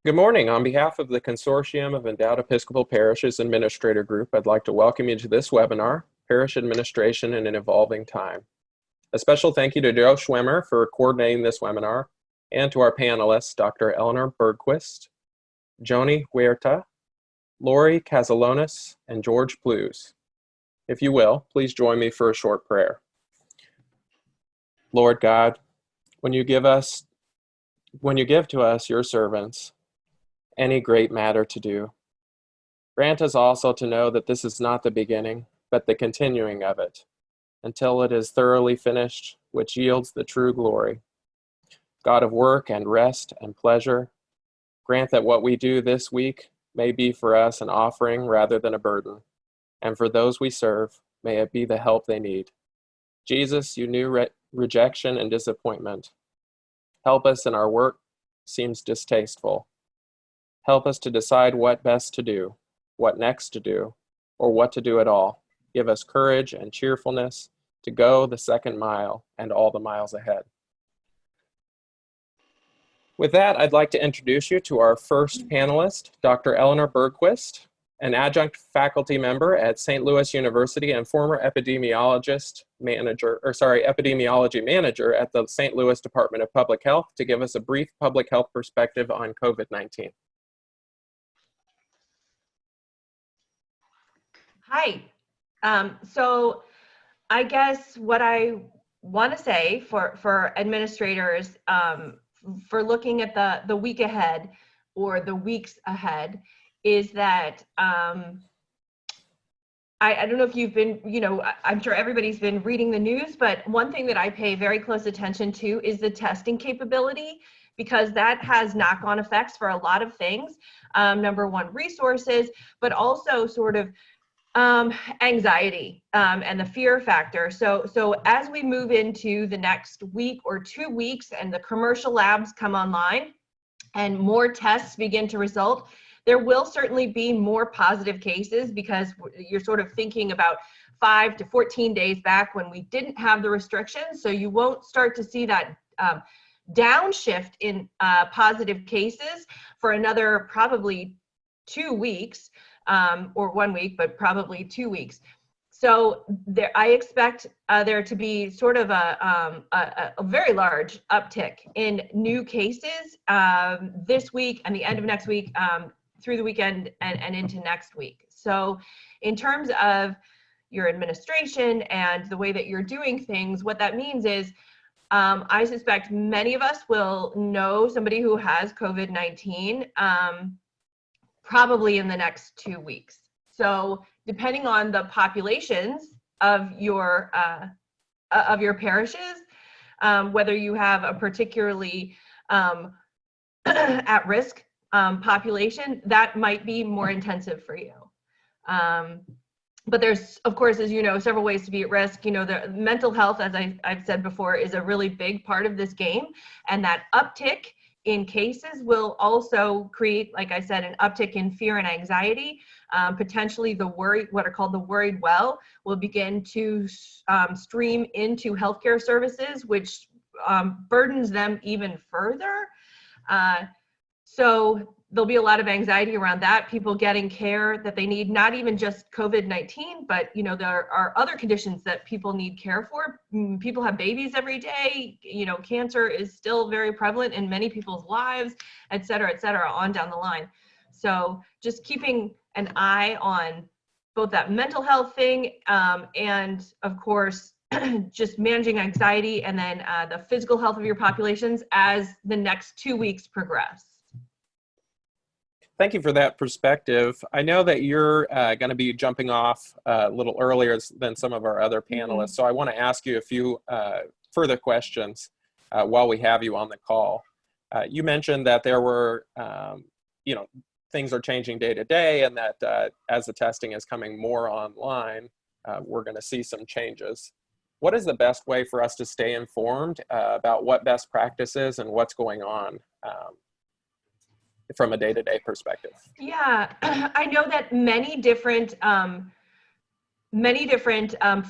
Good morning. On behalf of the Consortium of Endowed Episcopal Parishes Administrator Group, I'd like to welcome you to this webinar, Parish Administration in an Evolving Time. A special thank you to Joe Schwimmer for coordinating this webinar, and to our panelists, Dr. Eleanor Bergquist, Joni Huerta, Laurie Kazilionis, and George Plews. If you will, please join me for a short prayer. Lord God, when you give to us, your servants, any great matter to do, grant us also to know that this is not the beginning, but the continuing of it, until it is thoroughly finished, which yields the true glory. God of work and rest and pleasure, grant that what we do this week may be for us an offering rather than a burden, and for those we serve, may it be the help they need. Jesus, you knew rejection and disappointment. Help us in our work seems distasteful. Help us to decide what best to do, what next to do, or what to do at all. Give us courage and cheerfulness to go the second mile and all the miles ahead. With that, I'd like to introduce you to our first panelist, Dr. Eleanor Bergquist, an adjunct faculty member at St. Louis University and former epidemiology manager at the St. Louis Department of Public Health, to give us a brief public health perspective on COVID-19. Hi. So I guess what I want to say for administrators for looking at the week ahead or the weeks ahead is that I don't know if you've been, I'm sure everybody's been reading the news, but one thing that I pay very close attention to is the testing capability, because that has knock-on effects for a lot of things. Number one, resources, but also sort of anxiety and the fear factor. So as we move into the next week or 2 weeks and the commercial labs come online and more tests begin to result, there will certainly be more positive cases, because you're sort of thinking about 5 to 14 days back when we didn't have the restrictions. So you won't start to see that downshift in positive cases for another probably 2 weeks. Or 1 week, but probably 2 weeks. So I expect there to be sort of a very large uptick in new cases this week and the end of next week, through the weekend and into next week. So in terms of your administration and the way that you're doing things, what that means is I suspect many of us will know somebody who has COVID-19 probably in the next 2 weeks. So depending on the populations of your parishes, whether you have a particularly at-risk population, that might be more intensive for you. But there's, of course, as you know, several ways to be at risk. The mental health, as I've said before, is a really big part of this game, and that uptick in cases will also create, like I said, an uptick in fear and anxiety. Potentially what are called the worried well, will begin to stream into healthcare services, which burdens them even further. So there'll be a lot of anxiety around that, people getting care that they need, not even just COVID-19, but there are other conditions that people need care for. People have babies every day, cancer is still very prevalent in many people's lives, et cetera, on down the line. So just keeping an eye on both that mental health thing and of course, just managing anxiety, and then the physical health of your populations as the next 2 weeks progress. Thank you for that perspective. I know that you're going to be jumping off a little earlier than some of our other panelists, so I want to ask you a few further questions while we have you on the call. You mentioned that there were, things are changing day to day, and that as the testing is coming more online, we're going to see some changes. What is the best way for us to stay informed about what best practices and what's going on from a day-to-day perspective? Yeah, I know that many different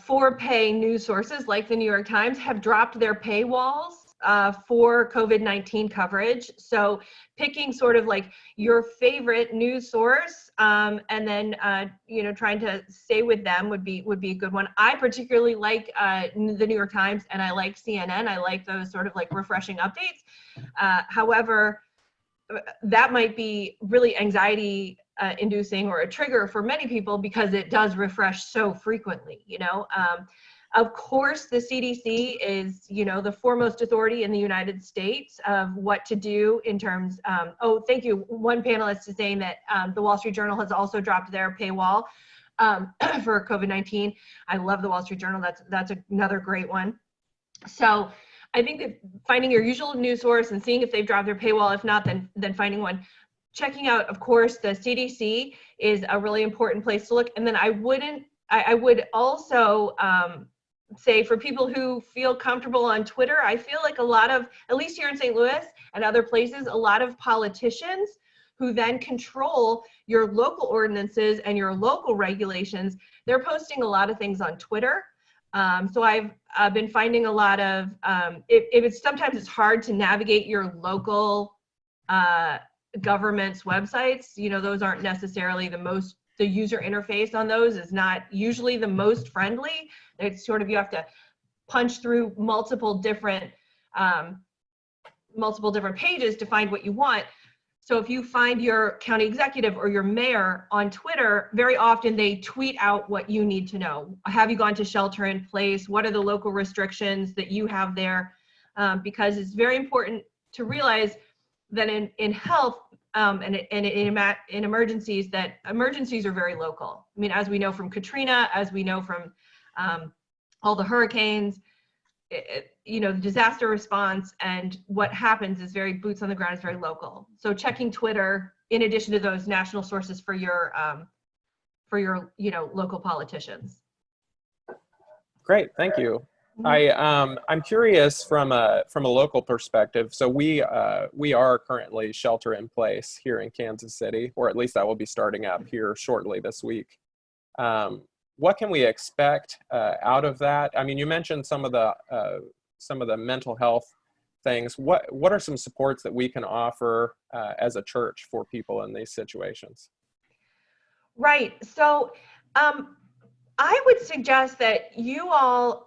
for-pay news sources like the New York Times have dropped their paywalls for COVID-19 coverage. So picking sort of like your favorite news source, and then you know, trying to stay with them would be a good one. I particularly like the New York Times, and I like CNN. I like those sort of like refreshing updates. However, that might be really anxiety inducing or a trigger for many people because it does refresh so frequently, you know. Of course, the CDC is, you know, the foremost authority in the United States of what to do in terms, oh, thank you. One panelist is saying that the Wall Street Journal has also dropped their paywall for COVID-19. I love the Wall Street Journal. That's another great one. So I think that finding your usual news source and seeing if they've dropped their paywall, if not, then finding one. Checking out, of course, the CDC is a really important place to look. And then I would also say for people who feel comfortable on Twitter, I feel like a lot of, at least here in St. Louis and other places, a lot of politicians who then control your local ordinances and your local regulations, they're posting a lot of things on Twitter. So I've been finding a lot of, sometimes it's hard to navigate your local government's websites. You know, those aren't necessarily the user interface on those is not usually the most friendly. It's sort of, you have to punch through multiple different pages to find what you want. So if you find your county executive or your mayor on Twitter, very often they tweet out what you need to know. Have you gone to shelter in place? What are the local restrictions that you have there? Because it's very important to realize that in health and in emergencies, that emergencies are very local. I mean, as we know from Katrina, as we know from all the hurricanes, you know, the disaster response and what happens is very boots on the ground, is very local. So checking Twitter in addition to those national sources for your you know, local politicians. Great, thank you. I'm curious from a local perspective. So we are currently shelter in place here in Kansas City, or at least that will be starting up here shortly this week. What can we expect out of that? I mean, you mentioned some of the mental health things. What are some supports that we can offer as a church for people in these situations? Right. So I would suggest that you all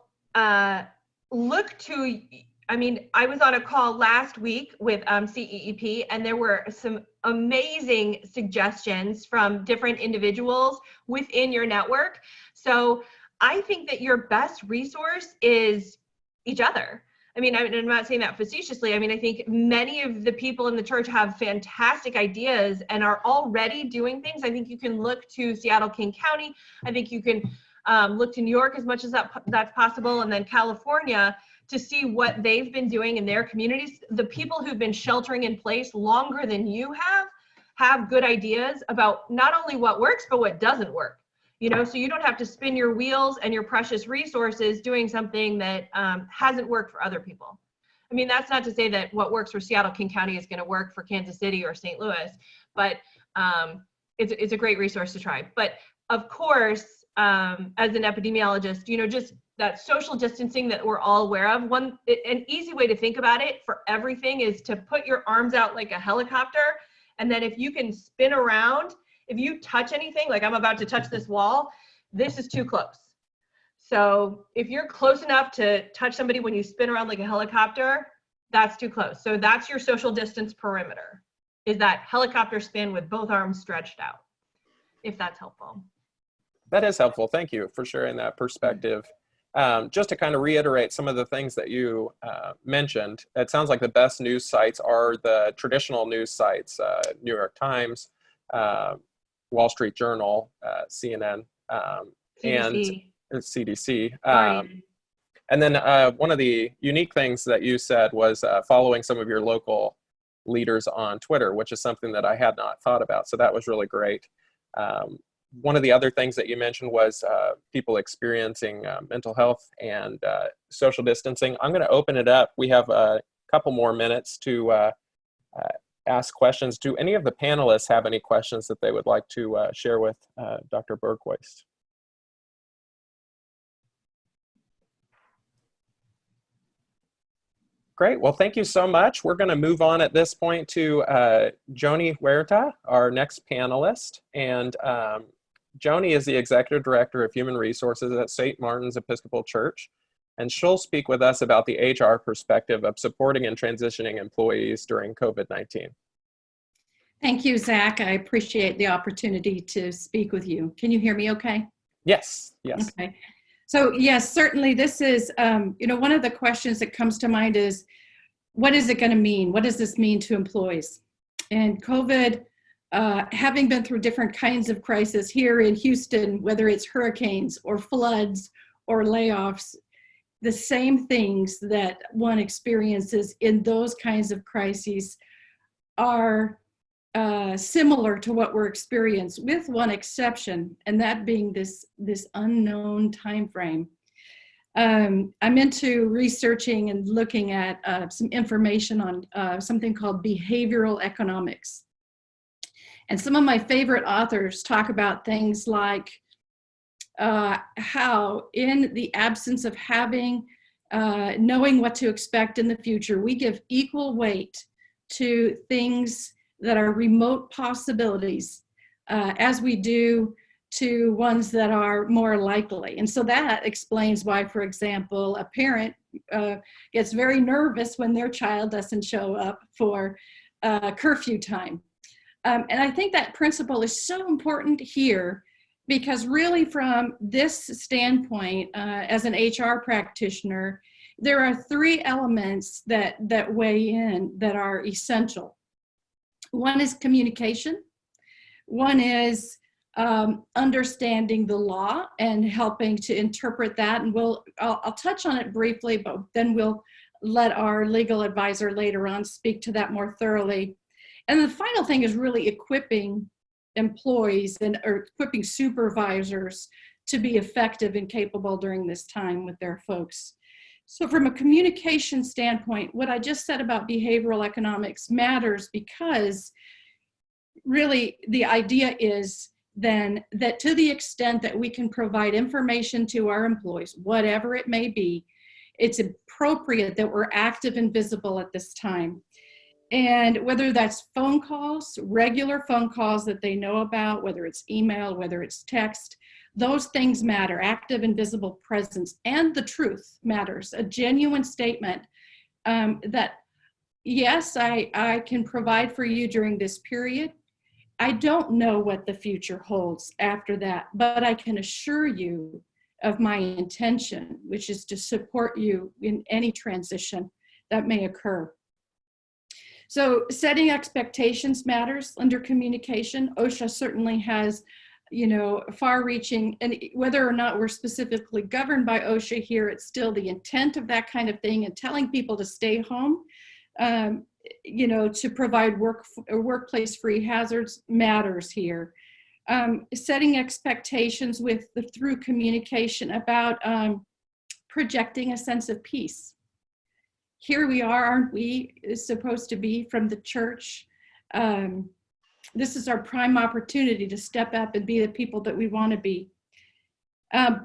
look to, I mean, I was on a call last week with CEEP, and there were some amazing suggestions from different individuals within your network. So I think that your best resource is each other. I mean, I'm not saying that facetiously. I mean, I think many of the people in the church have fantastic ideas and are already doing things. I think you can look to Seattle, King County. I think you can look to New York as much as that's possible, and then California, to see what they've been doing in their communities. The people who've been sheltering in place longer than you have good ideas about not only what works, but what doesn't work. You know, so you don't have to spin your wheels and your precious resources doing something that hasn't worked for other people. I mean, that's not to say that what works for Seattle, King County is going to work for Kansas City or St. Louis, but it's a great resource to try. But of course, as an epidemiologist, you know, just that social distancing that we're all aware of, an easy way to think about it for everything is to put your arms out like a helicopter. And then if you can spin around, if you touch anything, like I'm about to touch this wall, this is too close. So if you're close enough to touch somebody when you spin around like a helicopter, that's too close. So that's your social distance perimeter, is that helicopter spin with both arms stretched out, if that's helpful. That is helpful. Thank you for sharing that perspective. Just to kind of reiterate some of the things that you mentioned, it sounds like the best news sites are the traditional news sites, New York Times, Wall Street Journal, CNN, CDC. And CDC. And then one of the unique things that you said was following some of your local leaders on Twitter, which is something that I had not thought about. So that was really great. One of the other things that you mentioned was people experiencing mental health and social distancing. I'm going to open it up. We have a couple more minutes to ask questions. Do any of the panelists have any questions that they would like to share with Dr. Bergquist? Great. Well, thank you so much. We're going to move on at this point to Joni Huerta, our next panelist. And Joni is the Executive Director of Human Resources at St. Martin's Episcopal Church. And she'll speak with us about the HR perspective of supporting and transitioning employees during COVID-19. Thank you, Zach. I appreciate the opportunity to speak with you. Can you hear me okay? Yes, yes. Okay. So yes, certainly this is, one of the questions that comes to mind is, what is it going to mean? What does this mean to employees? And COVID, having been through different kinds of crises here in Houston, whether it's hurricanes or floods or layoffs, the same things that one experiences in those kinds of crises are similar to what we're experiencing, with one exception, and that being this unknown time frame. I'm into researching and looking at some information on something called behavioral economics. And some of my favorite authors talk about things like how in the absence of having, knowing what to expect in the future, we give equal weight to things that are remote possibilities as we do to ones that are more likely. And so that explains why, for example, a parent gets very nervous when their child doesn't show up for curfew time. And I think that principle is so important here, because really from this standpoint, as an HR practitioner, there are three elements that weigh in that are essential. One is communication. One is understanding the law and helping to interpret that. And I'll touch on it briefly, but then we'll let our legal advisor later on speak to that more thoroughly. And the final thing is really equipping employees or equipping supervisors to be effective and capable during this time with their folks. So from a communication standpoint, what I just said about behavioral economics matters, because really the idea is then that to the extent that we can provide information to our employees, whatever it may be, it's appropriate that we're active and visible at this time. And whether that's phone calls, regular phone calls that they know about, whether it's email, whether it's text, those things matter. Active and visible presence, and the truth matters. A genuine statement that, yes, I can provide for you during this period. I don't know what the future holds after that, but I can assure you of my intention, which is to support you in any transition that may occur. So setting expectations matters under communication. OSHA certainly has, far-reaching, and whether or not we're specifically governed by OSHA here, it's still the intent of that kind of thing, and telling people to stay home, to provide workplace-free hazards matters here. Setting expectations through communication about projecting a sense of peace. Here we are, aren't we, supposed to be from the church? This is our prime opportunity to step up and be the people that we want to be.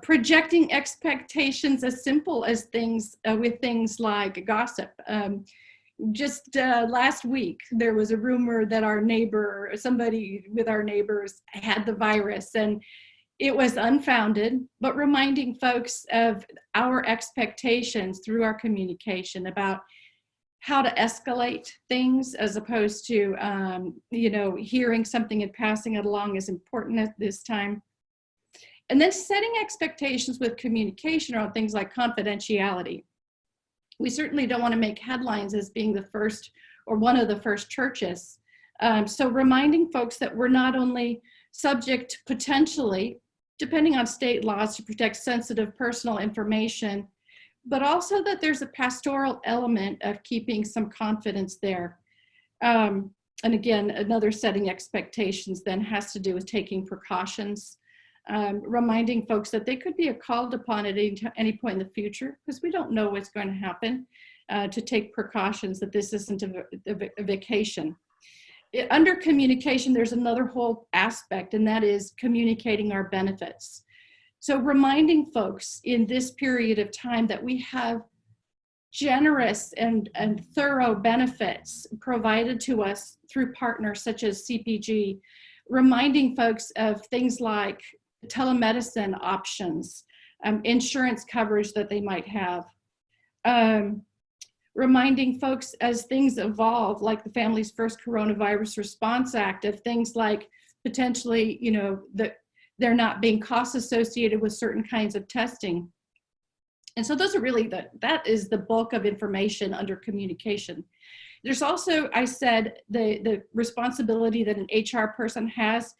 Projecting expectations as simple as things with things like gossip. Just last week, there was a rumor that somebody with our neighbors had the virus, and it was unfounded, but reminding folks of our expectations through our communication about how to escalate things, as opposed to, hearing something and passing it along is important at this time. And then setting expectations with communication on things like confidentiality. We certainly don't want to make headlines as being the first or one of the first churches. So reminding folks that we're not only subject potentially, depending on state laws, to protect sensitive personal information, but also that there's a pastoral element of keeping some confidence there. And again, another setting expectations then has to do with taking precautions, reminding folks that they could be called upon at any point in the future, because we don't know what's going to happen, to take precautions, that this isn't a vacation. Under communication, there's another whole aspect, and that is communicating our benefits. So reminding folks in this period of time that we have generous and thorough benefits provided to us through partners such as CPG, reminding folks of things like telemedicine options, insurance coverage that they might have, reminding folks as things evolve, like the Families First Coronavirus Response Act, of things like potentially, that they're not being costs associated with certain kinds of testing. And so those are really that is the bulk of information under communication. There's also, I said, the responsibility that an HR person has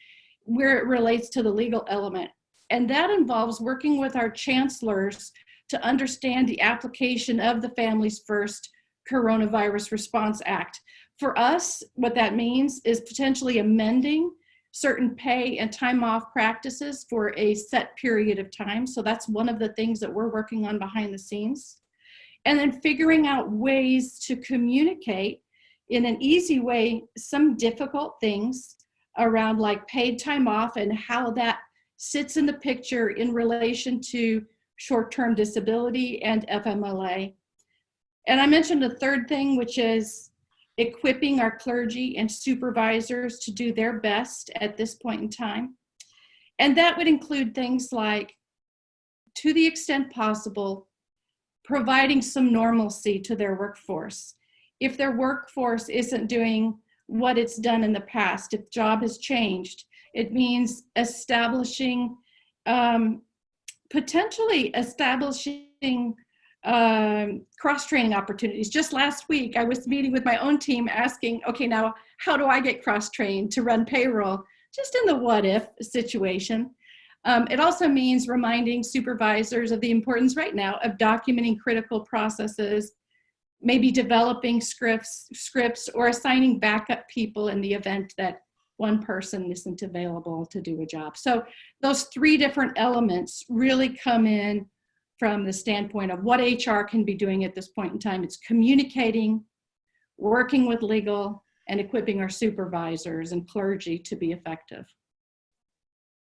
where it relates to the legal element. And that involves working with our chancellors to understand the application of the Families First Coronavirus Response Act. For us, what that means is potentially amending certain pay and time off practices for a set period of time. So that's one of the things that we're working on behind the scenes. And then figuring out ways to communicate in an easy way some difficult things around like paid time off and how that sits in the picture in relation to short-term disability and FMLA. And I mentioned a third thing, which is equipping our clergy and supervisors to do their best at this point in time. And that would include things like, to the extent possible, providing some normalcy to their workforce. If their workforce isn't doing what it's done in the past, if job has changed, it means potentially establishing cross-training opportunities. Just last week, I was meeting with my own team asking, okay, now how do I get cross-trained to run payroll? Just in the what if situation. It also means reminding supervisors of the importance right now of documenting critical processes, maybe developing scripts or assigning backup people in the event that one person isn't available to do a job. So those three different elements really come in from the standpoint of what HR can be doing at this point in time. It's communicating, working with legal, and equipping our supervisors and clergy to be effective.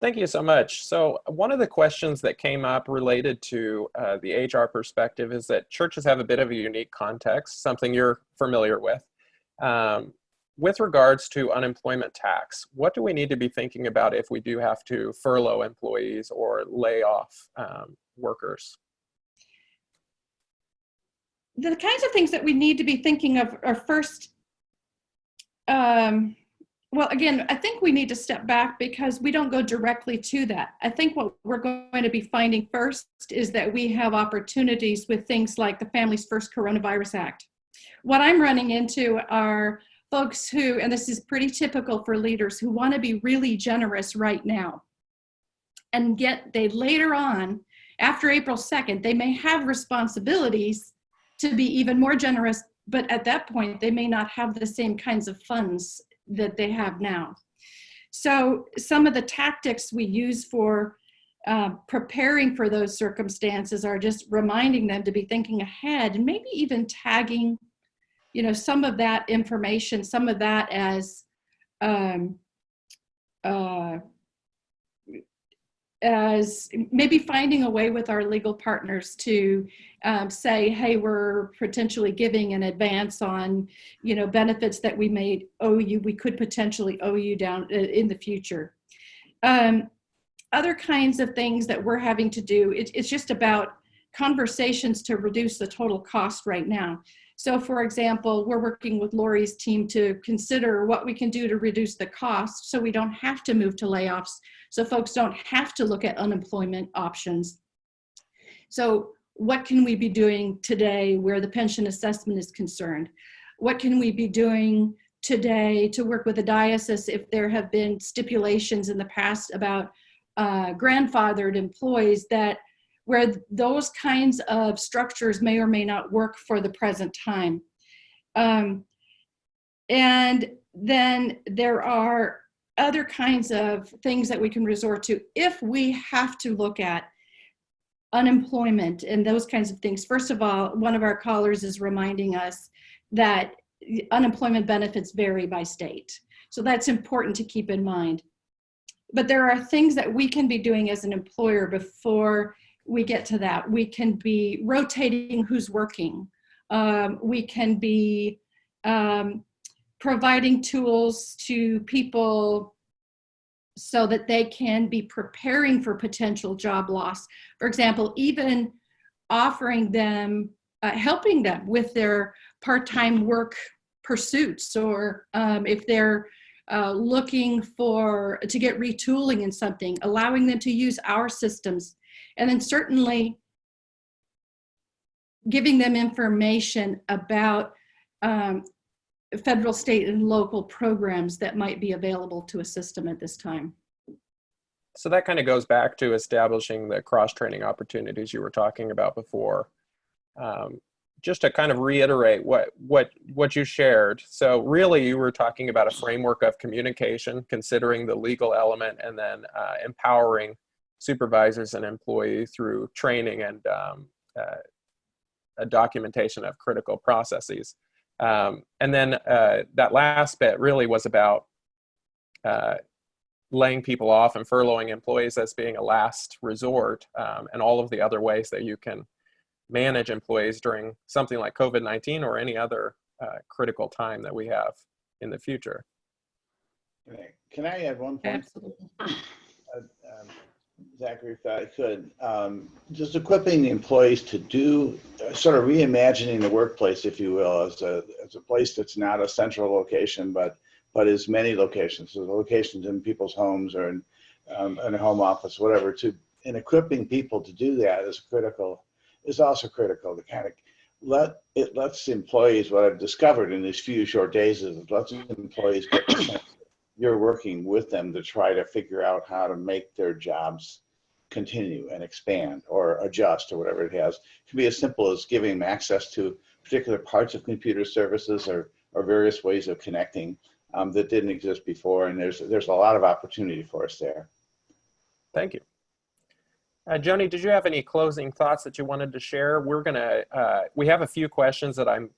Thank you so much. So one of the questions that came up related to the HR perspective is that churches have a bit of a unique context, something you're familiar with. With regards to unemployment tax, what do we need to be thinking about if we do have to furlough employees or lay off workers? The kinds of things that we need to be thinking of are first, well, again, I think we need to step back because we don't go directly to that. I think what we're going to be finding first is that we have opportunities with things like the Families First Coronavirus Act. What I'm running into are folks who, and this is pretty typical for leaders, who want to be really generous right now. And they later on, after April 2nd, they may have responsibilities to be even more generous, but at that point, they may not have the same kinds of funds that they have now. So some of the tactics we use for preparing for those circumstances are just reminding them to be thinking ahead and maybe even tagging, some of that information, some of that as maybe finding a way with our legal partners to say, hey, we're potentially giving an advance on, benefits that we may owe you, we could potentially owe you down in the future. Other kinds of things that we're having to do, it's just about conversations to reduce the total cost right now. So for example, we're working with Laurie's team to consider what we can do to reduce the cost so we don't have to move to layoffs, so folks don't have to look at unemployment options. So what can we be doing today where the pension assessment is concerned? What can we be doing today to work with the diocese if there have been stipulations in the past about grandfathered employees where those kinds of structures may or may not work for the present time. And then there are other kinds of things that we can resort to if we have to look at unemployment and those kinds of things. First of all, one of our callers is reminding us that unemployment benefits vary by state. So that's important to keep in mind. But there are things that we can be doing as an employer before we get to that. We can be rotating who's working. We can be providing tools to people so that they can be preparing for potential job loss. For example, even offering them, helping them with their part-time work pursuits, or if they're looking to get retooling in something, allowing them to use our systems, and then certainly giving them information about federal, state, and local programs that might be available to assist them at this time. So that kind of goes back to establishing the cross-training opportunities you were talking about before. Just to kind of reiterate what you shared. So really you were talking about a framework of communication, considering the legal element, and then empowering supervisors and employees through training and a documentation of critical processes. And then that last bit really was about laying people off and furloughing employees as being a last resort, and all of the other ways that you can manage employees during something like COVID-19 or any other critical time that we have in the future. Can I add one point? Absolutely. Zachary, if I could, just equipping the employees to do, sort of reimagining the workplace, if you will, as a place that's not a central location, but is many locations, so locations in people's homes or in a home office, whatever, and equipping people to do that is also critical to kind of lets employees, what I've discovered in these few short days is it lets employees get the sense you're working with them to try to figure out how to make their jobs continue and expand or adjust or whatever it has. It can be as simple as giving them access to particular parts of computer services or various ways of connecting that didn't exist before. And there's a lot of opportunity for us there. Thank you. Joni, did you have any closing thoughts that you wanted to share? We have a few questions that I'm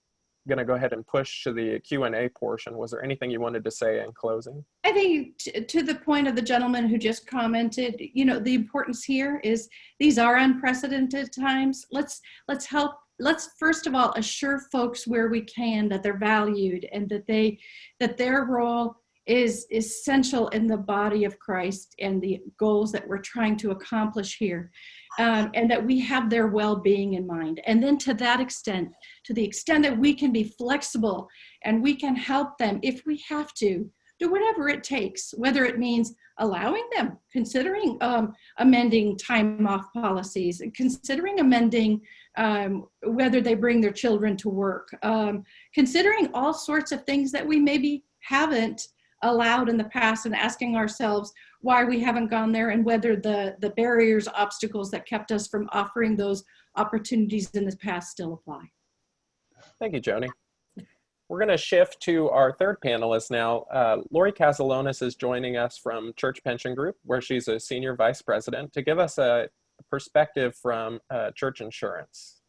going to go ahead and push to the Q&A portion. Was there anything you wanted to say in closing? I think to the point of the gentleman who just commented, the importance here is these are unprecedented times. Let's first of all assure folks where we can that they're valued and that their role is essential in the body of Christ and the goals that we're trying to accomplish here, and that we have their well-being in mind. And then to the extent that we can be flexible and we can help them if we have to, do whatever it takes, whether it means allowing them, considering amending time off policies, considering amending whether they bring their children to work, considering all sorts of things that we maybe haven't allowed in the past, and asking ourselves why we haven't gone there and whether the barriers, obstacles that kept us from offering those opportunities in the past still apply. Thank you, Joni. We're going to shift to our third panelist now. Laurie Kazilionis is joining us from Church Pension Group, where she's a senior vice president, to give us a perspective from church insurance.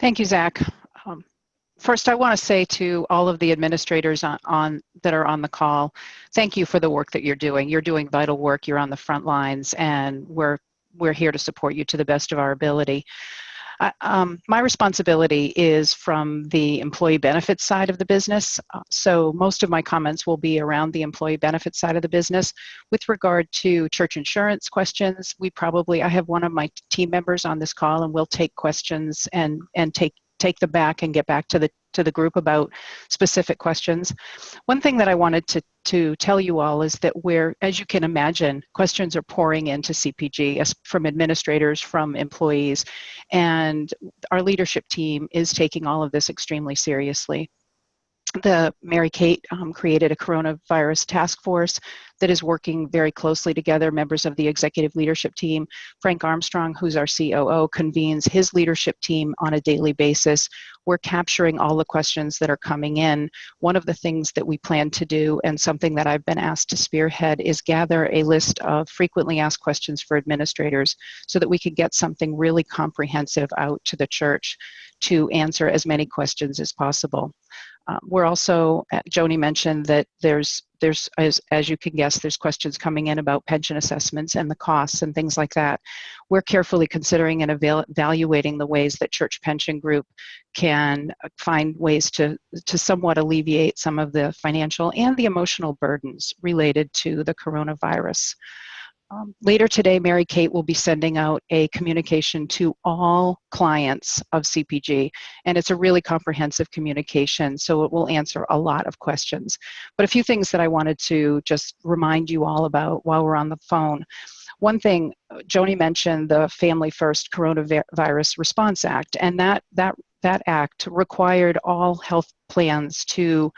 Thank you, Zach. First, I want to say to all of the administrators that are on the call, thank you for the work that you're doing. You're doing vital work. You're on the front lines, and we're here to support you to the best of our ability. My responsibility is from the employee benefits side of the business. So most of my comments will be around the employee benefits side of the business. With regard to church insurance questions, I have one of my team members on this call, and we'll take questions and take them back and get back to the group about specific questions. One thing that I wanted to tell you all is that as you can imagine, questions are pouring into CPG from administrators, from employees, and our leadership team is taking all of this extremely seriously. Mary Kate created a coronavirus task force that is working very closely together. Members of the executive leadership team, Frank Armstrong, who's our COO, convenes his leadership team on a daily basis. We're capturing all the questions that are coming in. One of the things that we plan to do, and something that I've been asked to spearhead, is gather a list of frequently asked questions for administrators so that we could get something really comprehensive out to the church to answer as many questions as possible. We're also, Joni mentioned that there's as you can guess, there's questions coming in about pension assessments and the costs and things like that. We're carefully considering and evaluating the ways that Church Pension Group can find ways to somewhat alleviate some of the financial and the emotional burdens related to the coronavirus. Later today, Mary Kate will be sending out a communication to all clients of CPG, and it's a really comprehensive communication, so it will answer a lot of questions. But a few things that I wanted to just remind you all about while we're on the phone. One thing, Joni mentioned the Family First Coronavirus Response Act, and that act required all health plans to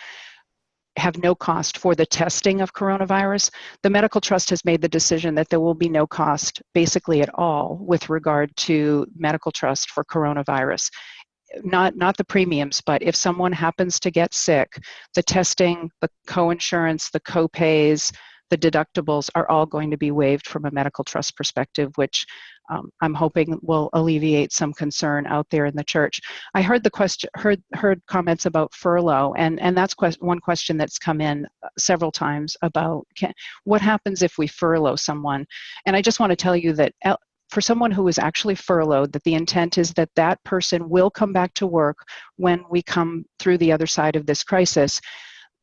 have no cost for the testing of coronavirus. The medical trust has made the decision that there will be no cost basically at all with regard to medical trust for coronavirus. Not the premiums, but if someone happens to get sick, the testing, the co-insurance, the co-pays, the deductibles are all going to be waived from a medical trust perspective, which I'm hoping will alleviate some concern out there in the church. I heard heard comments about furlough, and that's one question that's come in several times about what happens if we furlough someone. And I just want to tell you that for someone who is actually furloughed, that the intent is that that person will come back to work when we come through the other side of this crisis.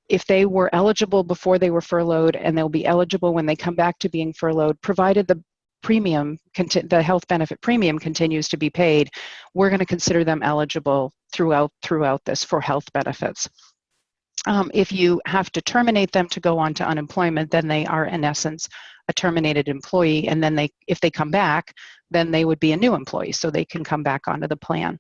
If they were eligible before they were furloughed, and they'll be eligible when they come back to being furloughed, provided the premium, the health benefit premium continues to be paid, we're going to consider them eligible throughout this for health benefits. If you have to terminate them to go on to unemployment, then they are in essence a terminated employee, and then if they come back, then they would be a new employee, so they can come back onto the plan.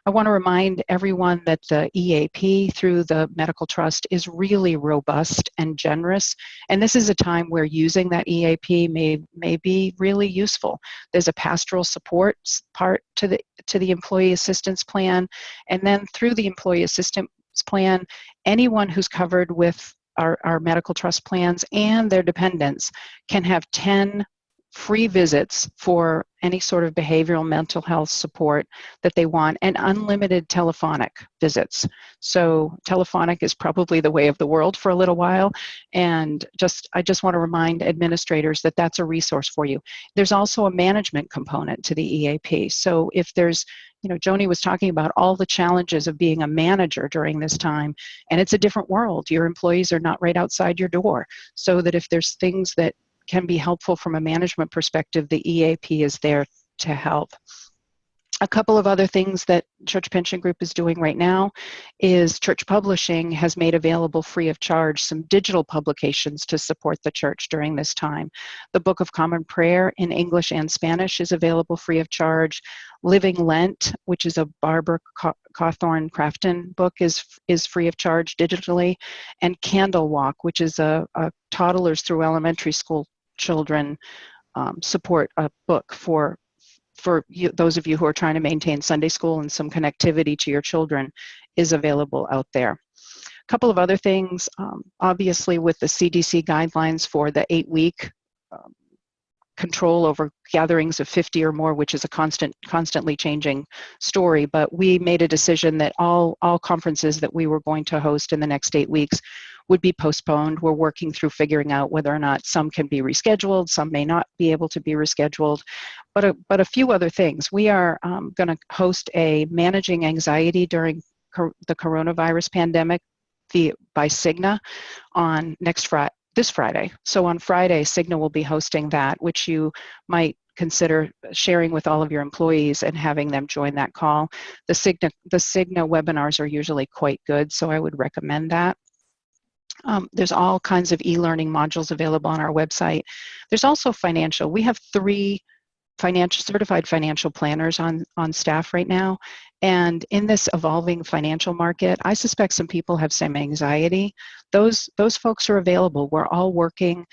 I want to remind everyone that the EAP through the Medical Trust is really robust and generous, and this is a time where using that EAP may be really useful. There's a pastoral support part to the Employee Assistance Plan, and then through the Employee Assistance Plan, anyone who's covered with our Medical Trust plans and their dependents can have 10 free visits for any sort of behavioral mental health support that they want, and unlimited telephonic visits. So telephonic is probably the way of the world for a little while, and I just want to remind administrators that that's a resource for you. There's also a management component to the EAP. So if there's, Joni was talking about all the challenges of being a manager during this time, and it's a different world. Your employees are not right outside your door, so that if there's things that can be helpful from a management perspective, the EAP is there to help. A couple of other things that Church Pension Group is doing right now is Church Publishing has made available free of charge some digital publications to support the church during this time. The Book of Common Prayer in English and Spanish is available free of charge. Living Lent, which is a Barbara Cawthorne Crafton book, is free of charge digitally. And Candle Walk, which is a toddlers through elementary school children support a book for you, those of you who are trying to maintain Sunday school and some connectivity to your children, is available out there. A couple of other things, obviously with the CDC guidelines for the 8-week control over gatherings of 50 or more, which is a constantly changing story, but we made a decision that all conferences that we were going to host in the next 8 weeks would be postponed. We're working through figuring out whether or not some can be rescheduled, some may not be able to be rescheduled, but a few other things. We are going to host a Managing Anxiety During the Coronavirus Pandemic by Cigna on this Friday. So on Friday, Cigna will be hosting that, which you might consider sharing with all of your employees and having them join that call. The Cigna webinars are usually quite good, so I would recommend that. There's all kinds of e-learning modules available on our website. There's also financial. We have 3 certified financial planners on staff right now. And in this evolving financial market, I suspect some people have some anxiety. Those folks are available. We're all working.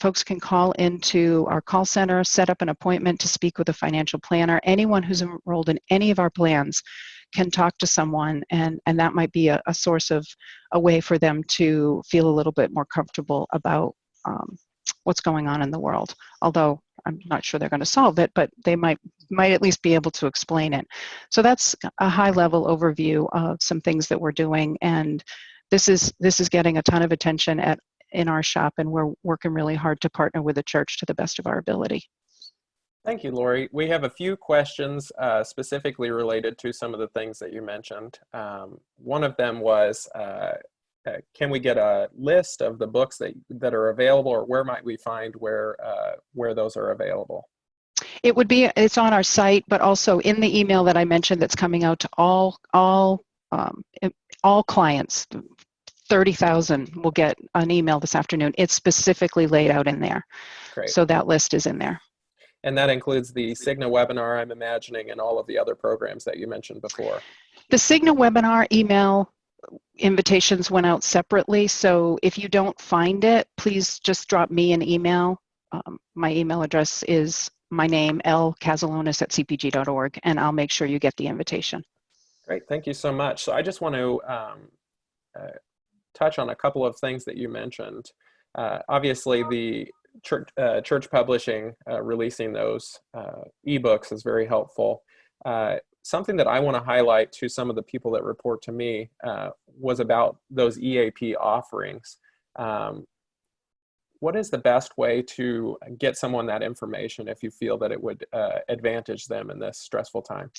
Folks can call into our call center, set up an appointment to speak with a financial planner. Anyone who's enrolled in any of our plans can talk to someone, and that might be a source of a way for them to feel a little bit more comfortable about what's going on in the world. Although I'm not sure they're going to solve it, but they might at least be able to explain it. So that's a high level overview of some things that we're doing, and this is getting a ton of attention in our shop, and we're working really hard to partner with the church to the best of our ability. Thank you, Laurie. We have a few questions specifically related to some of the things that you mentioned. One of them was, can we get a list of the books that are available, or where might we find where those are available? It's on our site, but also in the email that I mentioned that's coming out to all clients. 30,000 will get an email this afternoon. It's specifically laid out in there. Great. So that list is in there. And that includes the Cigna webinar, I'm imagining, and all of the other programs that you mentioned before. The Cigna webinar email invitations went out separately. So if you don't find it, please just drop me an email. My email address is my name, lkazilionis@cpg.org, and I'll make sure you get the invitation. Great, thank you so much. So I just want to touch on a couple of things that you mentioned. Obviously, the church publishing, releasing those ebooks is very helpful. Something that I want to highlight to some of the people that report to me was about those EAP offerings. What is the best way to get someone that information if you feel that it would advantage them in this stressful time?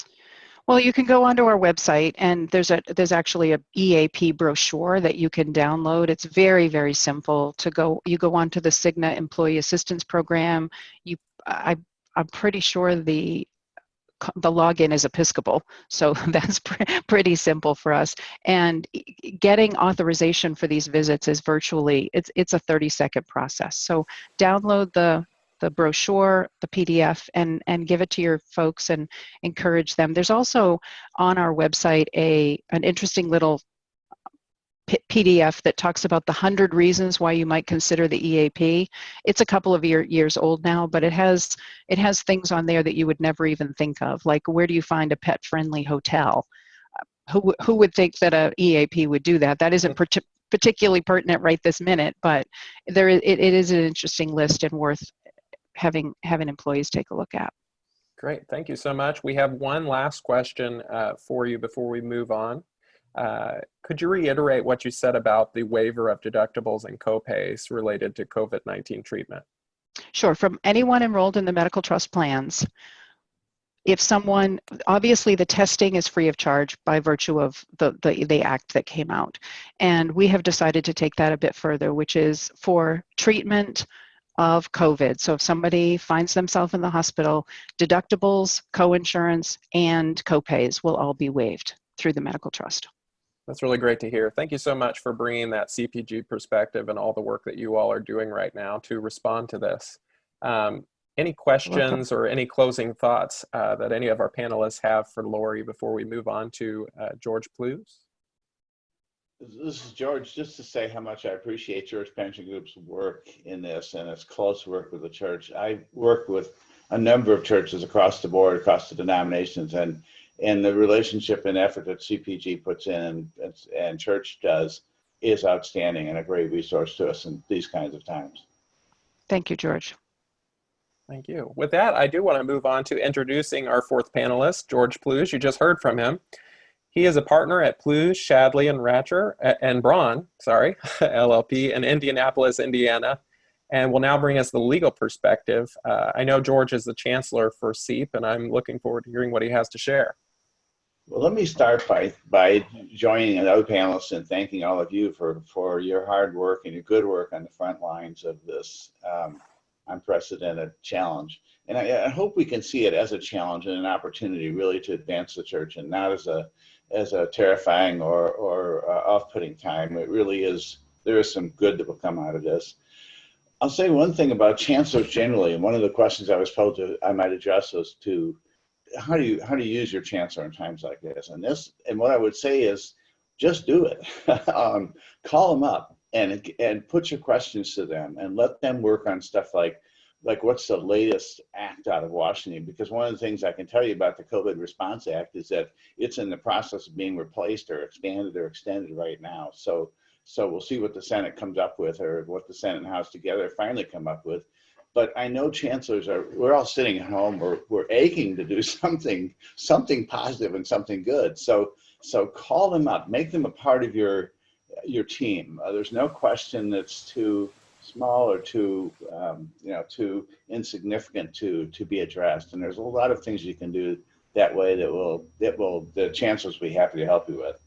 Well, you can go onto our website, and there's actually a EAP brochure that you can download. It's very, very simple to go. You go onto the Cigna Employee Assistance Program. I'm pretty sure the login is Episcopal, so that's pretty simple for us. And getting authorization for these visits is virtually, it's a 30-second process. So download the brochure, the PDF, and give it to your folks and encourage them. There's also on our website an interesting little PDF that talks about the 100 reasons why you might consider the EAP. It's a couple of years old now, but it has things on there that you would never even think of, like where do you find a pet-friendly hotel? Who would think that an EAP would do that? That isn't particularly pertinent right this minute, but it is an interesting list and worth having employees take a look at. Great, thank you so much. We have one last question for you before we move on. Could you reiterate what you said about the waiver of deductibles and copays related to COVID-19 treatment? Sure. From anyone enrolled in the medical trust plans, if someone, obviously the testing is free of charge by virtue of the act that came out. And we have decided to take that a bit further, which is for treatment of COVID. So if somebody finds themselves in the hospital, deductibles, coinsurance, and copays will all be waived through the medical trust. That's really great to hear. Thank you so much for bringing that CPG perspective and all the work that you all are doing right now to respond to this. Any questions or any closing thoughts that any of our panelists have for Laurie before we move on to George Plews? This is George. Just to say how much I appreciate Church Pension Group's work in this and its close work with the church. I work with a number of churches across the board, across the denominations, and the relationship and effort that CPG puts in and church does is outstanding and a great resource to us in these kinds of times. Thank you, George. Thank you. With that, I do want to move on to introducing our fourth panelist, George Plews. You just heard from him. He is a partner at Plews, Shadley, and Braun, LLP in Indianapolis, Indiana, and will now bring us the legal perspective. I know George is the chancellor for CEEP, and I'm looking forward to hearing what he has to share. Well, let me start by joining the other panelists and thanking all of you for your hard work and your good work on the front lines of this unprecedented challenge. And I hope we can see it as a challenge and an opportunity really to advance the church, and not as a terrifying or off-putting time. It really is, there is some good that will come out of this. I'll say one thing about chancellors generally, and one of the questions I was told I might address was to how do you use your chancellor in times like this? And what I would say is just do it. Call them up and put your questions to them and let them work on stuff like what's the latest act out of Washington? Because one of the things I can tell you about the COVID Response Act is that it's in the process of being replaced or expanded or extended right now. So we'll see what the Senate comes up with, or what the Senate and House together finally come up with. But I know chancellors we're all sitting at home, we're aching to do something positive and something good. So call them up, make them a part of your team. There's no question that's too small or too too insignificant to be addressed. And there's a lot of things you can do that way that the chancellors will be happy to help you with.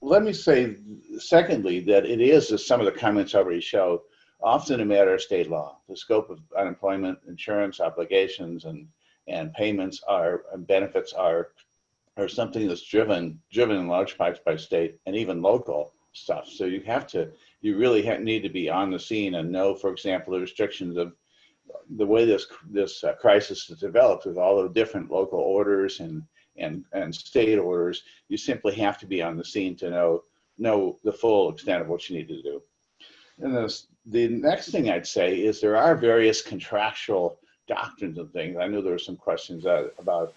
Let me say, secondly, that it is, as some of the comments already show, often a matter of state law. The scope of unemployment insurance obligations and payments and benefits are something that's driven in large parts by state and even local stuff. So you really need to be on the scene and know, for example, the restrictions of the way this crisis has developed with all the different local orders and state orders. You simply have to be on the scene to know the full extent of what you need to do. And the next thing I'd say is there are various contractual doctrines and things. I know there were some questions about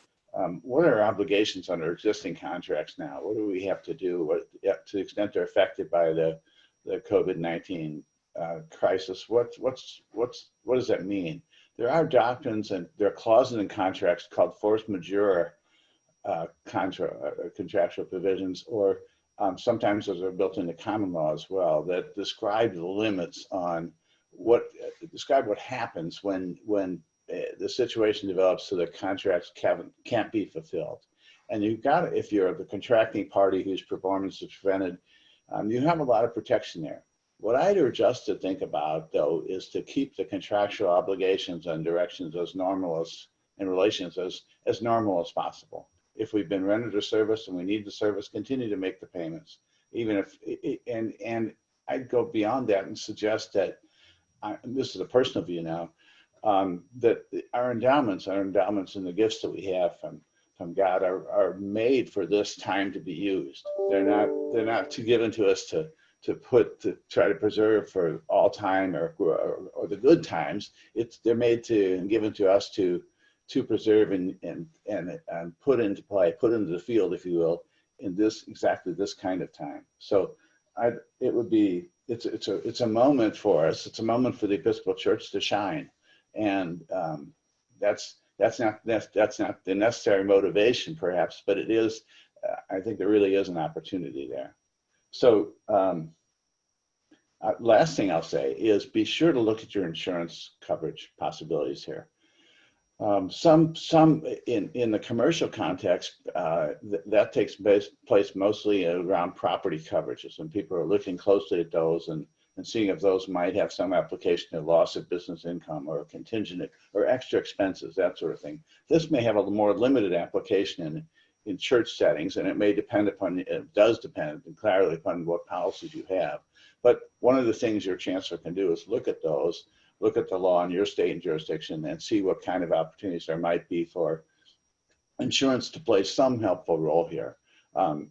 what are our obligations under existing contracts now? What do we have to do? To the extent they're affected by the COVID-19 crisis, what does that mean? There are doctrines and there are clauses in contracts called force majeure contractual provisions, or sometimes those are built into common law as well, that describe the limits on describe what happens when the situation develops so that contracts can't be fulfilled. And if you're the contracting party whose performance is prevented, you have a lot of protection there. What I'd urge us to think about, though, is to keep the contractual obligations and directions as normal and relations as normal as possible. If we've been rendered a service and we need the service, continue to make the payments. Even if, and I'd go beyond that and suggest that, this is a personal view now, that our endowments and the gifts that we have from God are made for this time to be used. They're not given to us to try to preserve for all time or the good times. They're made and given to us to preserve and put into play, put into the field, if you will, in exactly this kind of time. So it's a moment for us. It's a moment for the Episcopal Church to shine, and that's not the necessary motivation, perhaps, but it is. I think there really is an opportunity there. So last thing I'll say is be sure to look at your insurance coverage possibilities here. Some in the commercial context, that takes place mostly around property coverages, and people are looking closely at those and seeing if those might have some application to loss of business income or contingent or extra expenses, that sort of thing. This may have a more limited application in church settings, and it does depend entirely upon what policies you have. But one of the things your chancellor can do is look at those, look at the law in your state and jurisdiction, and see what kind of opportunities there might be for insurance to play some helpful role here.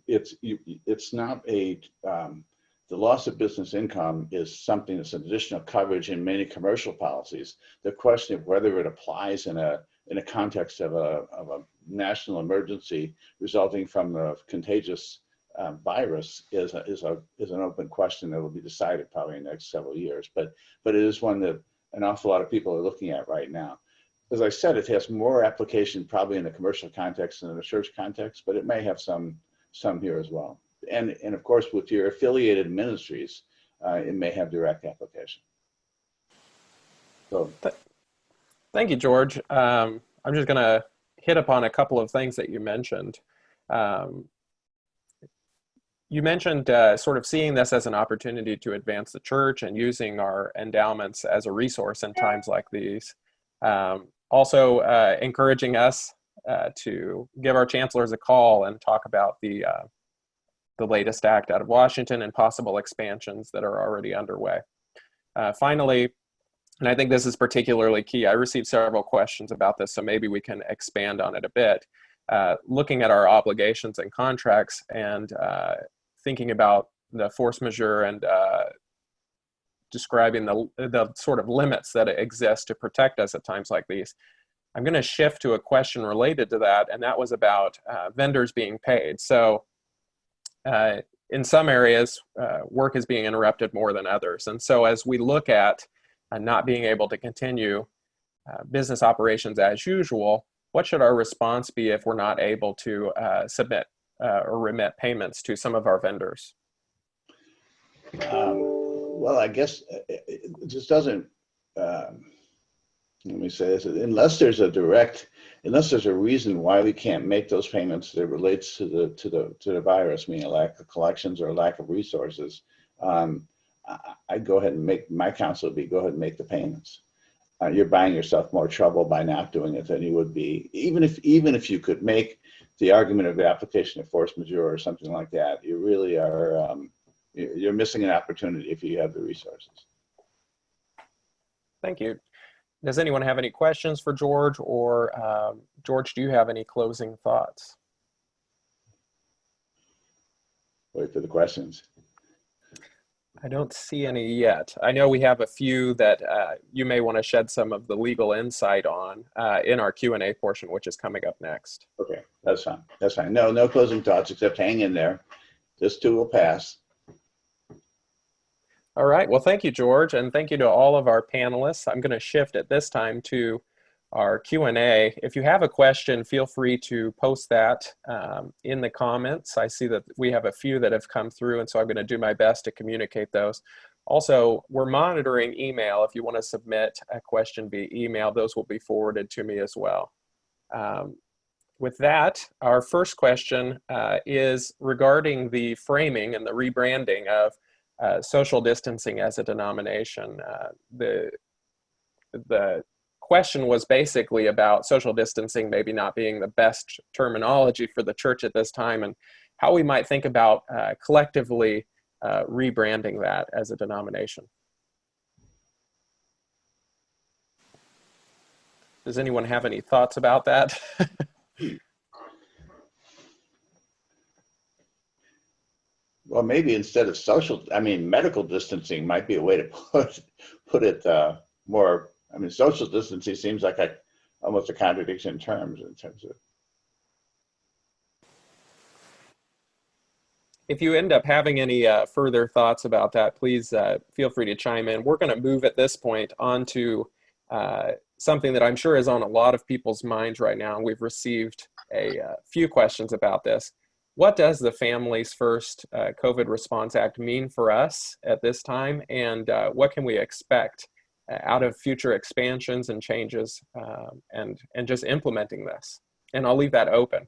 It's not the loss of business income is something that's an additional coverage in many commercial policies. The question of whether it applies in a context of a national emergency resulting from a contagious virus is an open question that will be decided probably in the next several years. But it is one that an awful lot of people are looking at right now. As I said, it has more application probably in the commercial context than in the church context, but it may have some here as well. And of course, with your affiliated ministries, it may have direct application. So, thank you, George. I'm just going to hit upon a couple of things that you mentioned. You mentioned sort of seeing this as an opportunity to advance the church and using our endowments as a resource in times like these. Also encouraging us to give our chancellors a call and talk about the latest act out of Washington and possible expansions that are already underway. Finally, and I think this is particularly key, I received several questions about this, so maybe we can expand on it a bit. Looking at our obligations and contracts and thinking about the force majeure and describing the sort of limits that exist to protect us at times like these, I'm going to shift to a question related to that, and that was about vendors being paid. So in some areas, work is being interrupted more than others. And so as we look at not being able to continue business operations as usual, what should our response be if we're not able to submit or remit payments to some of our vendors? Well, I guess it just doesn't, let me say this, unless there's a reason why we can't make those payments that relates to the virus, meaning a lack of collections or a lack of resources, I'd go ahead and my counsel would be go ahead and make the payments. You're buying yourself more trouble by not doing it than you would be, even if you could make the argument of the application of force majeure or something like that. You really are, you're missing an opportunity if you have the resources. Thank you. Does anyone have any questions for George, or George, do you have any closing thoughts? Wait for the questions. I don't see any yet. I know we have a few that you may want to shed some of the legal insight on in our Q&A portion, which is coming up next. Okay, that's fine. That's fine. No closing thoughts, except hang in there. This too will pass. All right. Well, thank you, George, and thank you to all of our panelists. I'm going to shift at this time to our Q&A. If you have a question, feel free to post that in the comments. I see that we have a few that have come through, and so I'm going to do my best to communicate those. Also, we're monitoring email. If you want to submit a question via email, those will be forwarded to me as well. With that, our first question is regarding the framing and the rebranding of social distancing as a denomination. The question was basically about social distancing maybe not being the best terminology for the church at this time, and how we might think about collectively rebranding that as a denomination. Does anyone have any thoughts about that? Well, maybe instead of medical distancing might be a way to put it more. I mean, social distancing seems like almost a contradiction in terms of. If you end up having any further thoughts about that, please feel free to chime in. We're going to move at this point on to something that I'm sure is on a lot of people's minds right now. We've received a few questions about this. What does the Families First COVID Response Act mean for us at this time, and what can we expect out of future expansions and changes and just implementing this? And I'll leave that open.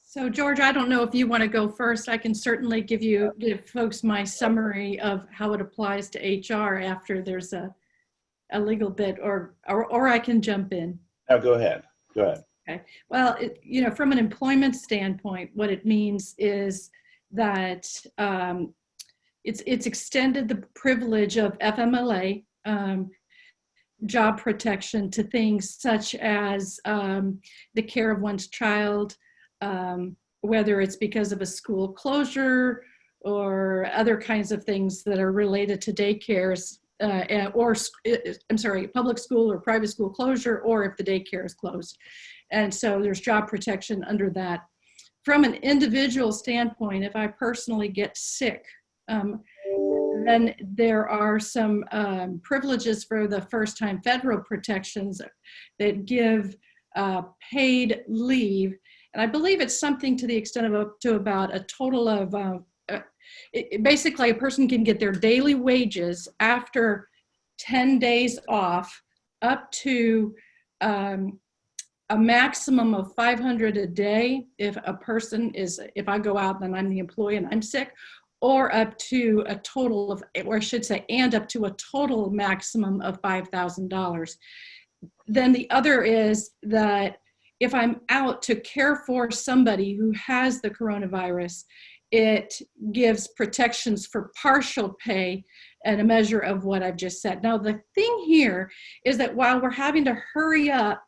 So George, I don't know if you want to go first. I can certainly give folks my summary of how it applies to HR after there's a legal bit, or I can jump in. No, go ahead. Go ahead. Okay. Well, from an employment standpoint, what it means is that it's extended the privilege of FMLA job protection to things such as the care of one's child, whether it's because of a school closure or other kinds of things that are related to daycares, public school or private school closure, or if the daycare is closed. And so there's job protection under that. From an individual standpoint, if I personally get sick, then there are some privileges for the first-time federal protections that give paid leave. And I believe it's something to the extent of up to about a total of, basically a person can get their daily wages after 10 days off up to a maximum of $500 a day if if I go out and I'm the employee and I'm sick, or up to a total of, or I should say, and up to a total maximum of $5,000. Then the other is that if I'm out to care for somebody who has the coronavirus, it gives protections for partial pay and a measure of what I've just said. Now, the thing here is that while we're having to hurry up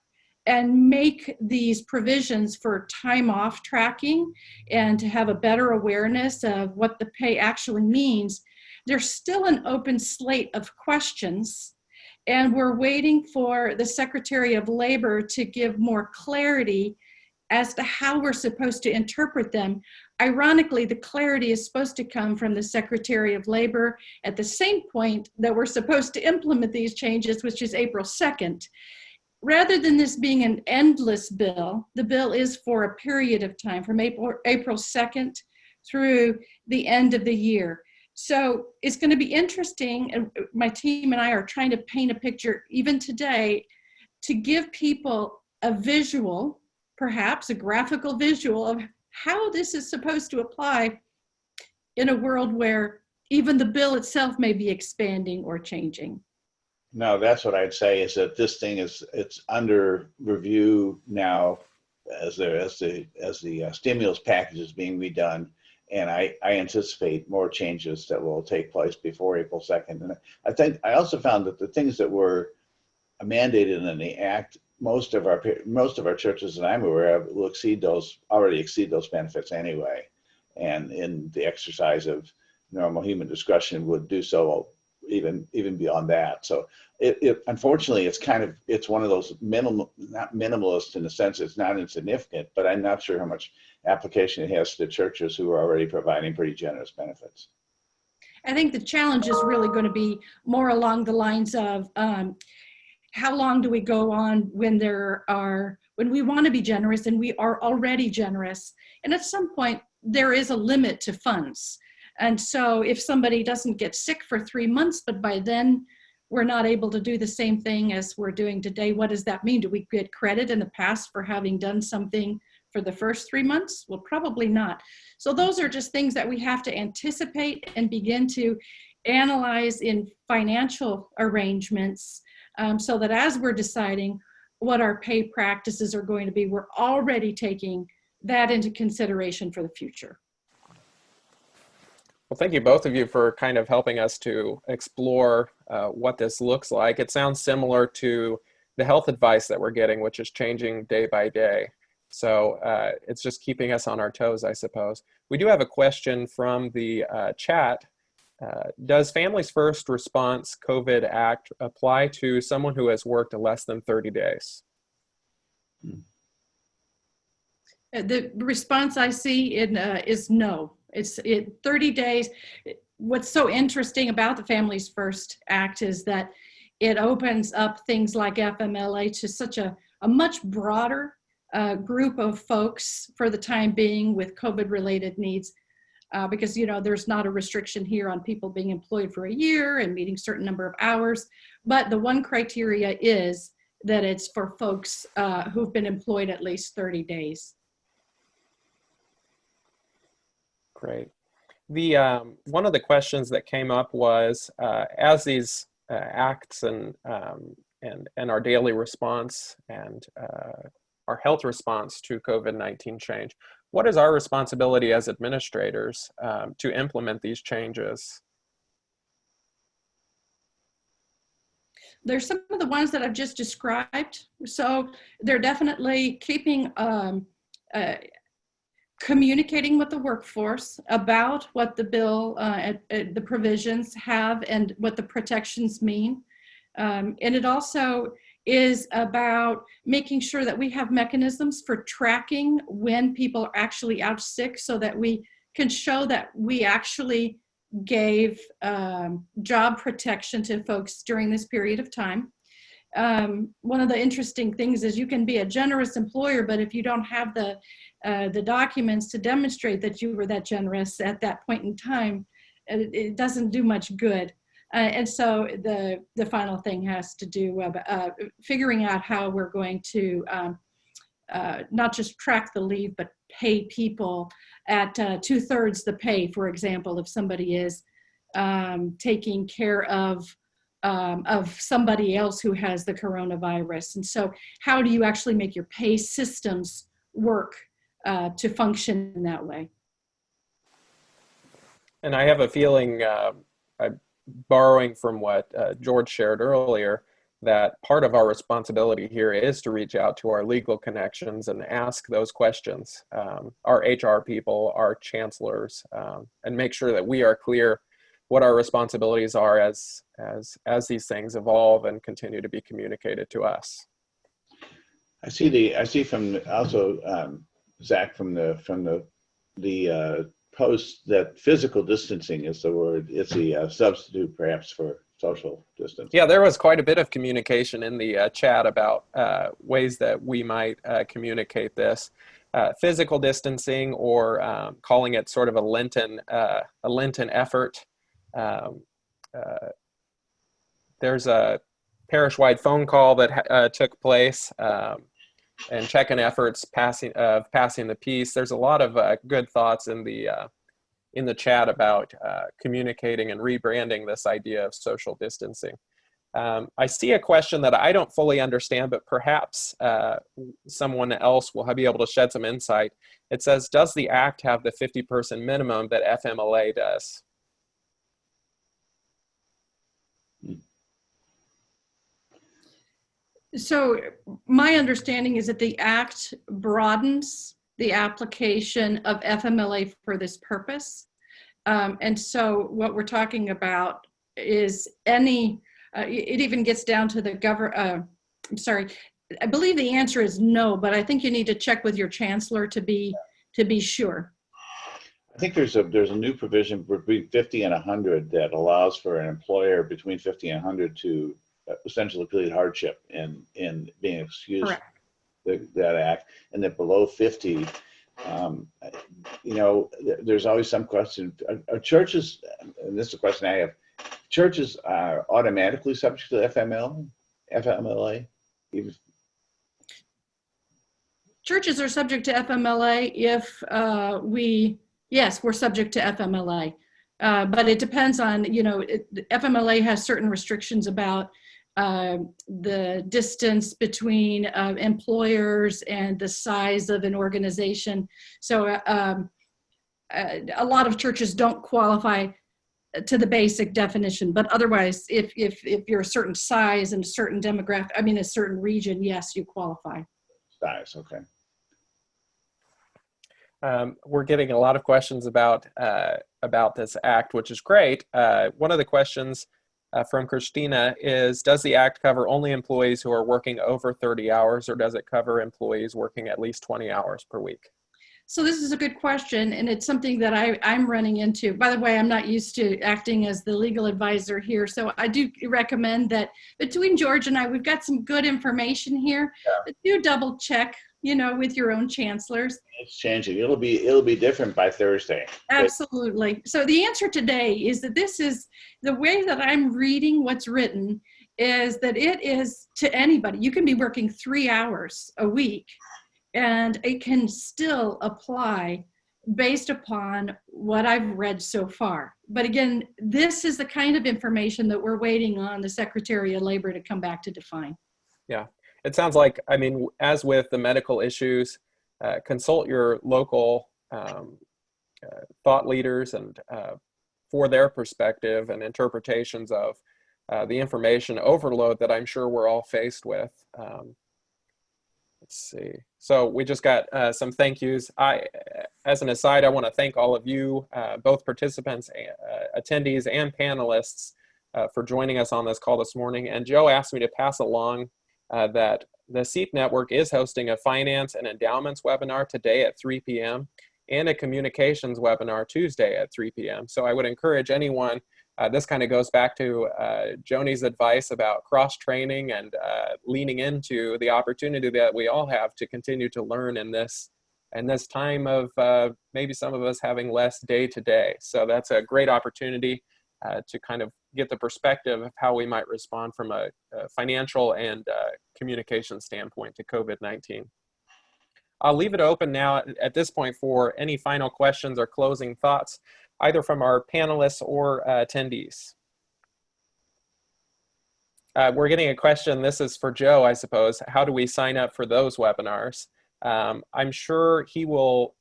and make these provisions for time off tracking and to have a better awareness of what the pay actually means, there's still an open slate of questions. And we're waiting for the Secretary of Labor to give more clarity as to how we're supposed to interpret them. Ironically, the clarity is supposed to come from the Secretary of Labor at the same point that we're supposed to implement these changes, which is April 2nd. Rather than this being an endless bill, the bill is for a period of time from April 2nd through the end of the year. So it's going to be interesting, and my team and I are trying to paint a picture even today to give people a visual, perhaps a graphical visual of how this is supposed to apply in a world where even the bill itself may be expanding or changing. No, that's what I'd say is that this thing it's under review now as the stimulus package is being redone, and I anticipate more changes that will take place before April 2nd. And I also found that the things that were mandated in the act, most of our churches that I'm aware of will already exceed those benefits anyway, and in the exercise of normal human discretion would do so even beyond that. So unfortunately it's one of those not minimalist in the sense it's not insignificant, but I'm not sure how much application it has to churches who are already providing pretty generous benefits. I think the challenge is really going to be more along the lines of how long do we go on when we want to be generous and we are already generous. And at some point, there is a limit to funds. And so if somebody doesn't get sick for 3 months, but by then we're not able to do the same thing as we're doing today, what does that mean? Do we get credit in the past for having done something for the first 3 months? Well, probably not. So those are just things that we have to anticipate and begin to analyze in financial arrangements, so that as we're deciding what our pay practices are going to be, we're already taking that into consideration for the future. Well, thank you both of you for kind of helping us to explore what this looks like. It sounds similar to the health advice that we're getting, which is changing day by day. So it's just keeping us on our toes, I suppose. We do have a question from the chat. Does Families First Response COVID Act apply to someone who has worked less than 30 days? The response I see is no. It's 30 days. What's so interesting about the Families First Act is that it opens up things like FMLA to such a much broader group of folks for the time being with COVID-related needs. Because there's not a restriction here on people being employed for a year and meeting a certain number of hours, but the one criteria is that it's for folks who've been employed at least 30 days. Great. The one of the questions that came up was, as these acts and our daily response and our health response to COVID-19 change, what is our responsibility as administrators to implement these changes? There's some of the ones that I've just described. So they're definitely keeping, communicating with the workforce about what the bill, the provisions have and what the protections mean. And it also is about making sure that we have mechanisms for tracking when people are actually out sick so that we can show that we actually gave job protection to folks during this period of time. One of the interesting things is you can be a generous employer, but if you don't have the documents to demonstrate that you were that generous at that point in time, it doesn't do much good. And so the final thing has to do with figuring out how we're going to not just track the leave, but pay people at 2/3 the pay, for example, if somebody is taking care of somebody else who has the coronavirus. And so how do you actually make your pay systems work to function in that way? And I have a feeling, borrowing from what George shared earlier, that part of our responsibility here is to reach out to our legal connections and ask those questions, our HR people, our chancellors, and make sure that we are clear what our responsibilities are as these things evolve and continue to be communicated to us. I see from also Zach from the post that physical distancing is the word. It's a substitute perhaps for social distancing. Yeah, there was quite a bit of communication in the chat about ways that we might communicate this. Physical distancing, or calling it sort of a Lenten effort. There's a parish-wide phone call that took place, and check-in efforts passing the peace. There's a lot of good thoughts in the chat about communicating and rebranding this idea of social distancing. I see a question that I don't fully understand, but perhaps someone else will be able to shed some insight. It says, does the Act have the 50-person minimum that FMLA does? So my understanding is that the Act broadens the application of FMLA for this purpose. And so what we're talking about is any, it even gets down to the I'm sorry, I believe the answer is no, but I think you need to check with your chancellor to be sure. I think there's a new provision between 50 and 100 that allows for an employer between 50 and 100 to essentially plead hardship in being excused. Correct. That act, and that below 50, there's always some question. Are churches, and this is a question I have, churches are automatically subject to FMLA? Churches are subject to FMLA if yes, we're subject to FMLA. But it depends on, FMLA has certain restrictions about the distance between employers and the size of an organization. So a lot of churches don't qualify to the basic definition, but otherwise, if you're a certain size and a certain demographic, a certain region, yes, you qualify. Size, okay. We're getting a lot of questions about this act, which is great. One of the questions from Christina is, does the act cover only employees who are working over 30 hours, or does it cover employees working at least 20 hours per week? So this is a good question, and it's something that I'm running into. By the way, I'm not used to acting as the legal advisor here, so I do recommend that between George and I, we've got some good information here. Yeah. But do double check, with your own chancellors. It's changing. It'll be different by Thursday. Absolutely. So the answer today is that this is the way that I'm reading what's written, is that it is to anybody. You can be working 3 hours a week, and it can still apply based upon what I've read so far. But again, this is the kind of information that we're waiting on the Secretary of Labor to come back to define. Yeah, it sounds like, as with the medical issues, consult your local thought leaders and for their perspective and interpretations of the information overload that I'm sure we're all faced with. Let's see. So we just got some thank yous. As an aside, I want to thank all of you, both participants, attendees, and panelists for joining us on this call this morning. And Joe asked me to pass along that the CEEP Network is hosting a finance and endowments webinar today at 3 p.m. and a communications webinar Tuesday at 3 p.m. So I would encourage anyone, this kind of goes back to Joni's advice about cross-training and leaning into the opportunity that we all have to continue to learn in this time of maybe some of us having less day to day. So that's a great opportunity to kind of get the perspective of how we might respond from a financial and communication standpoint to COVID-19. I'll leave it open now at this point for any final questions or closing thoughts, either from our panelists or attendees. We're getting a question, this is for Joe, I suppose. How do we sign up for those webinars? I'm sure he will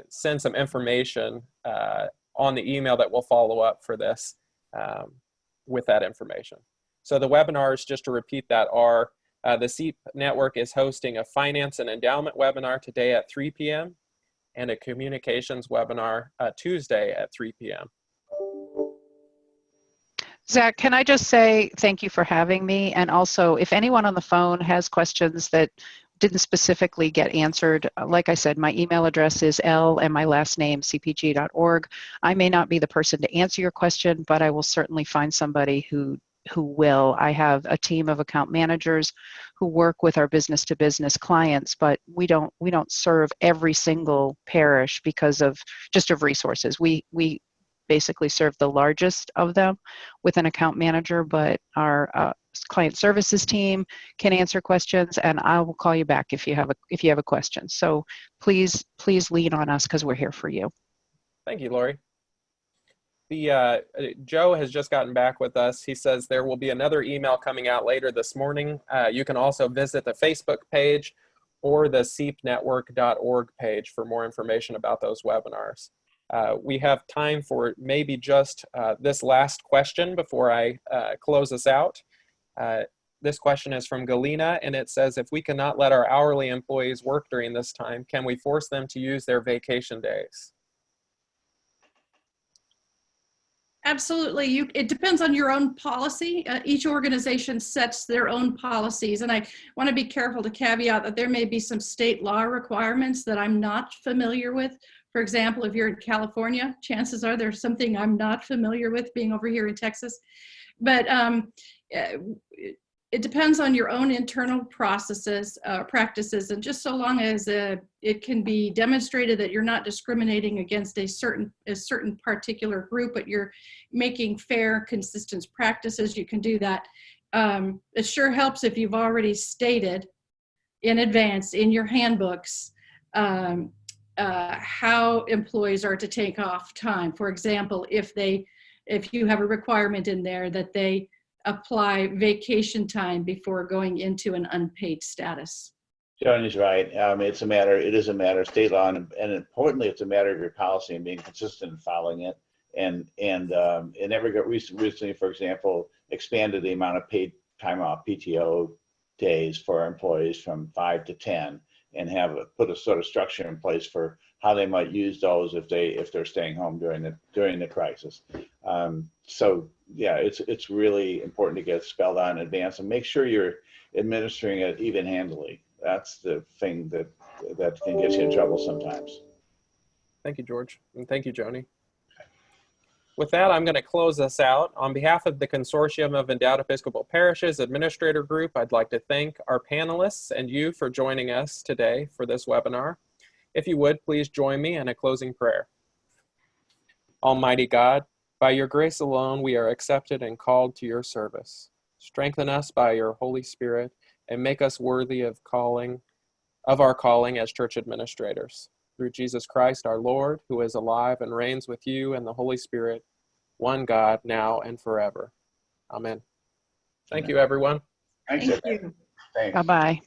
send some information on the email that will follow up for this with that information. So the webinars, just to repeat that, are the CEEP Network is hosting a finance and endowment webinar today at 3 p.m. and a communications webinar Tuesday at 3 p.m. Zach, can I just say thank you for having me? And also, if anyone on the phone has questions that didn't specifically get answered, like I said, my email address is L and my last name, cpg.org. I may not be the person to answer your question, but I will certainly find somebody who will. I have a team of account managers who work with our business-to-business clients, but we don't serve every single parish because of resources. We basically serve the largest of them with an account manager, but our client services team can answer questions, and I will call you back if you have a question. So please lean on us because we're here for you. Thank you, Laurie. Joe has just gotten back with us. He says there will be another email coming out later this morning. You can also visit the Facebook page or the CEEPnetwork.org page for more information about those webinars. We have time for maybe just this last question before I close us out. This question is from Galena, and it says, if we cannot let our hourly employees work during this time, can we force them to use their vacation days? Absolutely. It depends on your own policy. Each organization sets their own policies. And I want to be careful to caveat that there may be some state law requirements that I'm not familiar with. For example, if you're in California, chances are there's something I'm not familiar with being over here in Texas. But it depends on your own internal processes, practices, and just so long as it can be demonstrated that you're not discriminating against a certain particular group, but you're making fair, consistent practices, you can do that. It sure helps if you've already stated in advance in your handbooks how employees are to take off time. For example, if you have a requirement in there that they apply vacation time before going into an unpaid status. Joni's right. It is a matter of state law, and importantly, it's a matter of your policy and being consistent in following it. And it never got recently, for example, expanded the amount of paid time off PTO days for our employees from 5 to 10, and put a sort of structure in place for how they might use those if they're staying home during the crisis. So yeah, it's really important to get spelled out in advance and make sure you're administering it even-handedly. That's the thing that can get you in trouble sometimes. Thank you, George, and thank you, Joni. With that, I'm going to close us out. On behalf of the Consortium of Endowed Episcopal Parishes Administrator Group, I'd like to thank our panelists and you for joining us today for this webinar. If you would, please join me in a closing prayer. Almighty God, by your grace alone, we are accepted and called to your service. Strengthen us by your Holy Spirit and make us worthy of our calling as church administrators. Through Jesus Christ, our Lord, who is alive and reigns with you and the Holy Spirit, one God, now and forever. Amen. Thank you, everyone. Thanks. Thank you. Thanks. Bye-bye.